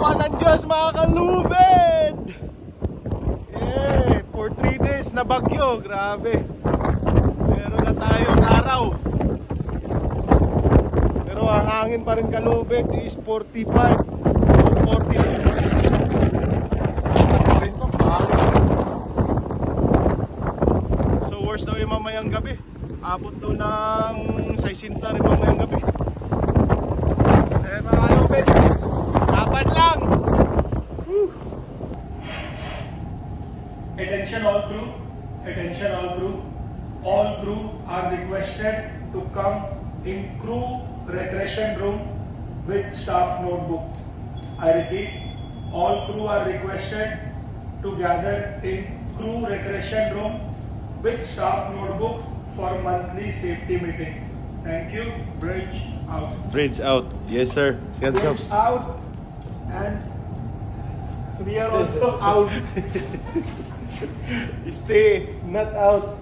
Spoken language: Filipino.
awa ng Diyos mga kalubid. For 3 days na bagyo, grabe. Meron na tayong araw. Pero ang hangin pa rin kalubid is 45 o 40. Lakas pa rin to. So worst daw yung mamayang gabi. Abot daw ng 60 rin mamayang gabi. Ayan mga kalubid, laban lang. Attention all crew, attention all crew. All crew are requested to come in crew recreation room with staff notebook. I repeat, all crew are requested to gather in crew recreation room with staff notebook for monthly safety meeting. Thank you. Bridge out. Bridge out. Yes sir. Bridge out, and we are also out. Stay not out.